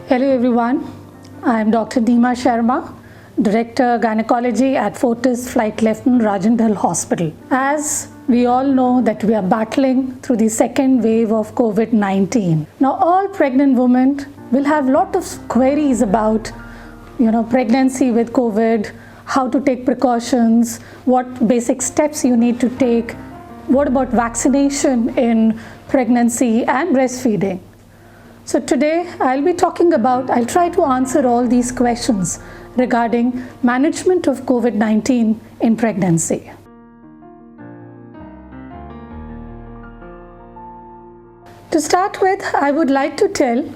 Hello everyone, I am Dr. Neema Sharma, Director Gynecology at Fortis Flight Lieutenant Rajendra Hospital. As we all know that we are battling through the second wave of COVID-19. Now all pregnant women will have a lot of queries about pregnancy with COVID, how to take precautions, what basic steps you need to take, what about vaccination in pregnancy and breastfeeding. So today I'll try to answer all these questions regarding management of COVID-19 in pregnancy. To start with, I would like to tell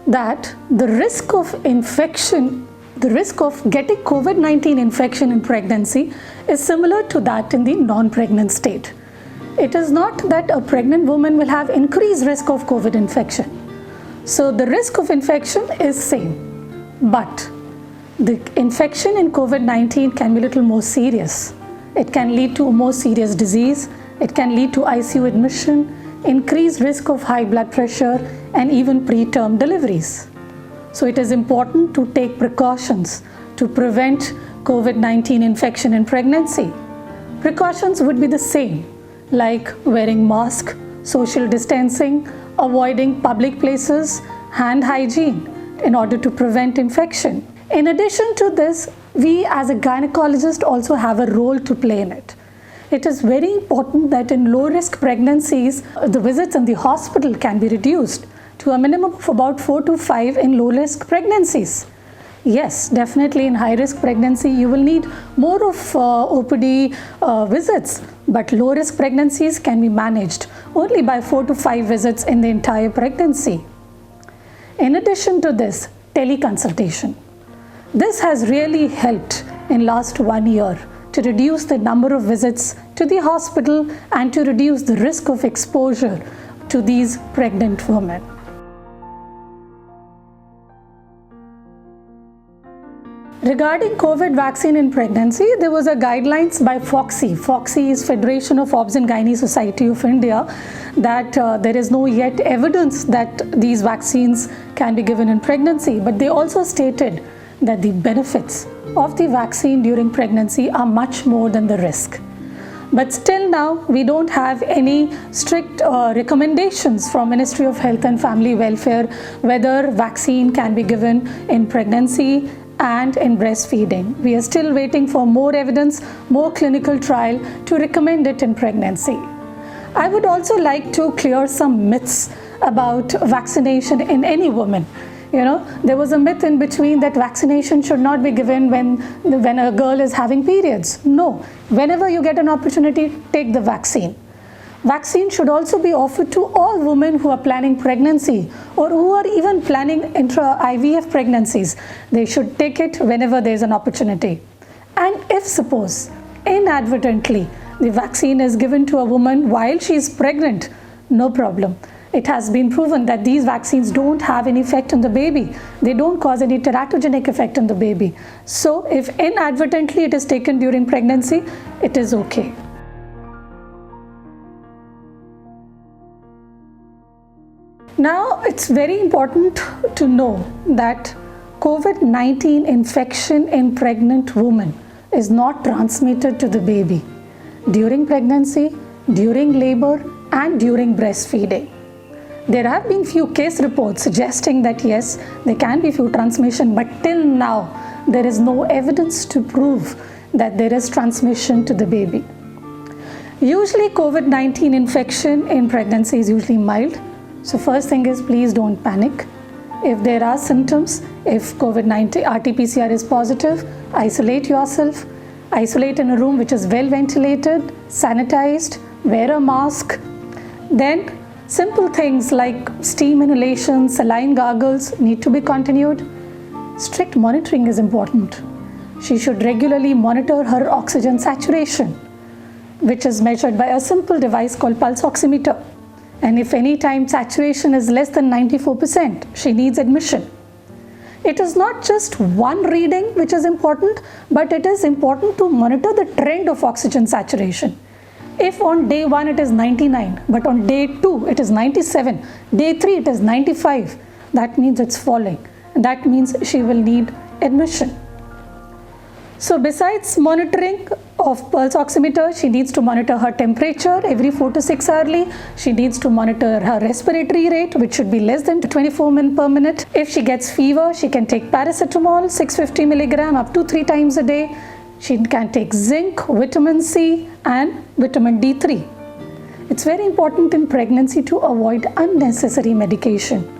that the risk of infection, the risk of getting COVID-19 infection in pregnancy is similar to that in the non-pregnant state. It is not that a pregnant woman will have increased risk of COVID infection. So the risk of infection is same, but the infection in COVID-19 can be a little more serious. It can lead to a more serious disease. It can lead to ICU admission, increased risk of high blood pressure, and even preterm deliveries. So it is important to take precautions to prevent COVID-19 infection in pregnancy. Precautions would be the same, like wearing mask, social distancing, avoiding public places, hand hygiene in order to prevent infection. In addition to this, we as a gynecologist also have a role to play in it. It is very important that in low-risk pregnancies, the visits in the hospital can be reduced to a minimum of about 4 to 5 in low-risk pregnancies. Yes, definitely in high-risk pregnancy, you will need more of OPD visits, but low-risk pregnancies can be managed only by 4 to 5 visits in the entire pregnancy. In addition to this, teleconsultation. This has really helped in last 1 year to reduce the number of visits to the hospital and to reduce the risk of exposure to these pregnant women. Regarding COVID vaccine in pregnancy, there was a guidelines by FOGSI. FOGSI is Federation of Obs and Gynae Society of India, that there is no yet evidence that these vaccines can be given in pregnancy, but they also stated that the benefits of the vaccine during pregnancy are much more than the risk. But still now, we don't have any strict recommendations from Ministry of Health and Family Welfare whether vaccine can be given in pregnancy and in breastfeeding. We are still waiting for more evidence, more clinical trial to recommend it in pregnancy. I would also like to clear some myths about vaccination in any woman. There was a myth in between that vaccination should not be given when a girl is having periods. No, whenever you get an opportunity, take the vaccine. Vaccine should also be offered to all women who are planning pregnancy or who are even planning intra-IVF pregnancies. They should take it whenever there is an opportunity. And if suppose inadvertently the vaccine is given to a woman while she is pregnant, no problem. It has been proven that these vaccines don't have any effect on the baby. They don't cause any teratogenic effect on the baby. So if inadvertently it is taken during pregnancy, it is okay. Now, it's very important to know that COVID-19 infection in pregnant women is not transmitted to the baby during pregnancy, during labor, and during breastfeeding. There have been few case reports suggesting that yes, there can be few transmission, but till now, there is no evidence to prove that there is transmission to the baby. Usually, COVID-19 infection in pregnancy is usually mild. So first thing is, please don't panic. If there are symptoms, if COVID-19 RT-PCR is positive, isolate yourself. Isolate in a room which is well ventilated, sanitized, wear a mask. Then simple things like steam inhalation, saline gargles need to be continued. Strict monitoring is important. She should regularly monitor her oxygen saturation, which is measured by a simple device called pulse oximeter. And if any time saturation is less than 94%, she needs admission. It is not just one reading which is important, but it is important to monitor the trend of oxygen saturation. If on day 1 it is 99, but on day 2 it is 97, day 3 it is 95, that means it's falling. That means she will need admission. So besides monitoring of pulse oximeter, she needs to monitor her temperature every 4 to 6 hourly. She needs to monitor her respiratory rate, which should be less than 24 per minute. If she gets fever, she can take paracetamol 650 milligram up to 3 times a day. She can take zinc, vitamin C and vitamin D3. It's very important in pregnancy to avoid unnecessary medication.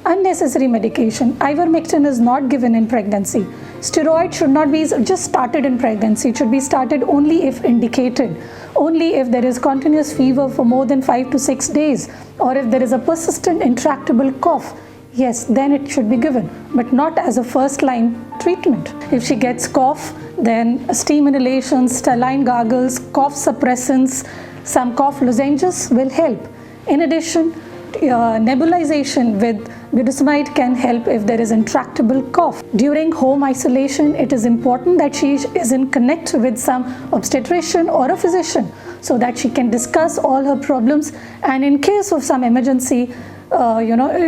Unnecessary medication. Ivermectin is not given in pregnancy. Steroid should not be just started in pregnancy. It should be started only if indicated. Only if there is continuous fever for more than 5 to 6 days, or if there is a persistent intractable cough. Yes, then it should be given, but not as a first line treatment. If she gets cough, then steam inhalation, saline gargles, cough suppressants, some cough lozenges will help. In addition, nebulization with budesonide can help if there is intractable cough. During home isolation, it is important that she is in connect with some obstetrician or a physician so that she can discuss all her problems, and in case of some emergency,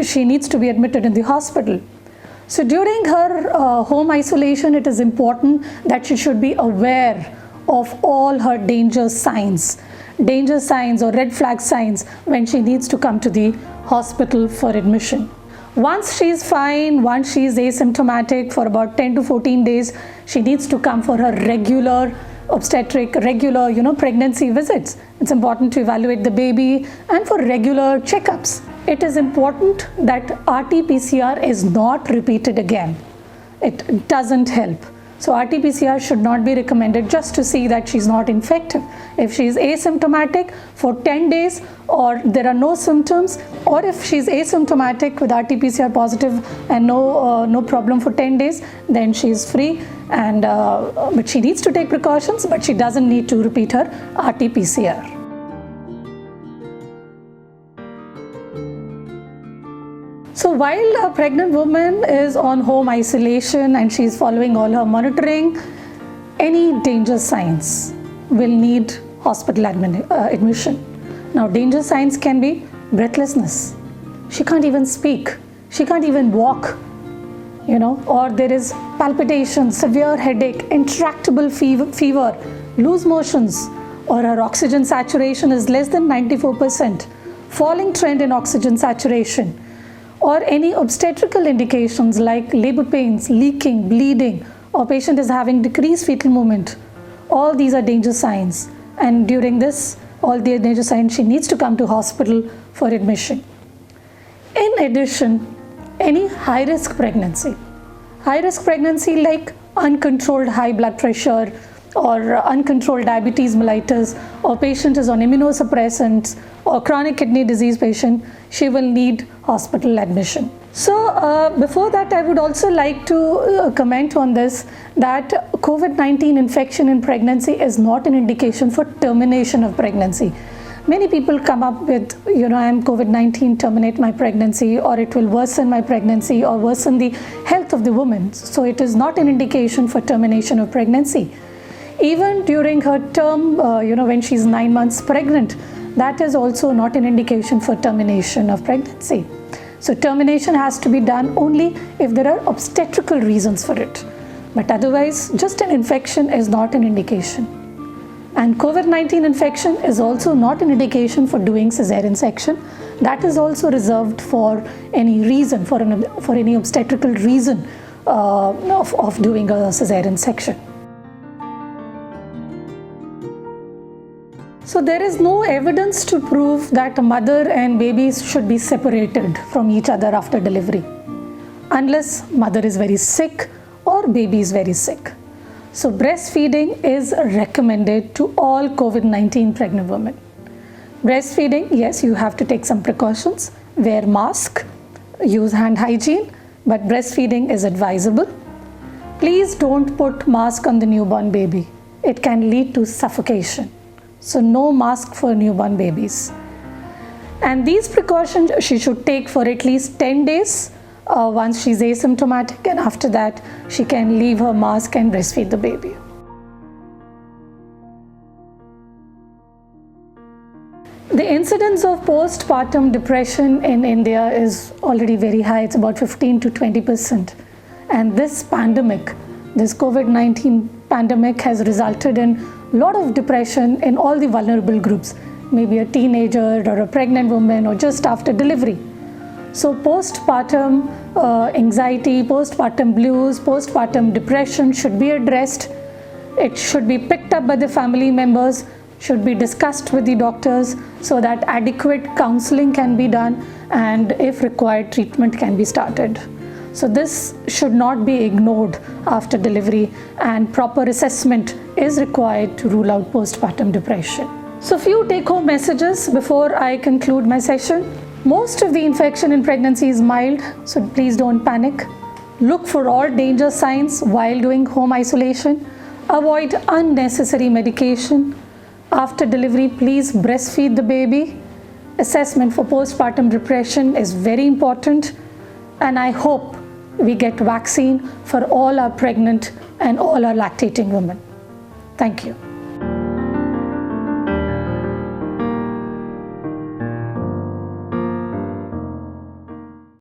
she needs to be admitted in the hospital. So during her home isolation, it is important that she should be aware of all her danger signs or red flag signs when she needs to come to the hospital for admission. Once she is fine, once she is asymptomatic for about 10 to 14 days, she needs to come for her regular pregnancy visits. It's important to evaluate the baby and for regular checkups. It is important that RT-PCR is not repeated again. It doesn't help. So RT-PCR should not be recommended just to see that she's not infected. If she is asymptomatic for 10 days or there are no symptoms, or if she's asymptomatic with RT-PCR positive and no problem for 10 days, then she is free, and but she needs to take precautions, but she doesn't need to repeat her RT-PCR. So while a pregnant woman is on home isolation and she is following all her monitoring, any danger signs will need hospital admission. Now, danger signs can be breathlessness. She can't even speak. She can't even walk, or there is palpitation, severe headache, intractable fever, loose motions, or her oxygen saturation is less than 94%, falling trend in oxygen saturation, or any obstetrical indications like labor pains, leaking, bleeding, or patient is having decreased fetal movement. All these are danger signs, and during all the danger signs, she needs to come to hospital for admission. In addition, any high-risk pregnancy like uncontrolled high blood pressure or uncontrolled diabetes mellitus, or patient is on immunosuppressants, or chronic kidney disease patient, she will need hospital admission. So before that, I would also like to comment on this, that COVID-19 infection in pregnancy is not an indication for termination of pregnancy. Many people come up with, I'm COVID-19, terminate my pregnancy, or it will worsen my pregnancy or worsen the health of the woman. So it is not an indication for termination of pregnancy. Even during her term, when she's 9 months pregnant, that is also not an indication for termination of pregnancy. So termination has to be done only if there are obstetrical reasons for it. But otherwise, just an infection is not an indication. And COVID-19 infection is also not an indication for doing cesarean section. That is also reserved for any reason, for any obstetrical reason of doing a cesarean section. So there is no evidence to prove that a mother and babies should be separated from each other after delivery, unless mother is very sick or baby is very sick. So breastfeeding is recommended to all COVID-19 pregnant women. Breastfeeding, yes, you have to take some precautions, wear mask, use hand hygiene, but breastfeeding is advisable. Please don't put mask on the newborn baby. It can lead to suffocation. So no mask for newborn babies. And these precautions she should take for at least 10 days once she's asymptomatic, and after that she can leave her mask and breastfeed the baby. The incidence of postpartum depression in India is already very high. It's about 15 to 20%. And this pandemic, this COVID-19 pandemic has resulted in a lot of depression in all the vulnerable groups, maybe a teenager or a pregnant woman or just after delivery. So postpartum anxiety, postpartum blues, postpartum depression should be addressed. It should be picked up by the family members, should be discussed with the doctors so that adequate counseling can be done and if required treatment can be started. So this should not be ignored after delivery and proper assessment is required to rule out postpartum depression. So few take-home messages before I conclude my session. Most of the infection in pregnancy is mild, so please don't panic. Look for all danger signs while doing home isolation. Avoid unnecessary medication. After delivery, please breastfeed the baby. Assessment for postpartum depression is very important, and I hope we get vaccine for all our pregnant and all our lactating women. Thank you.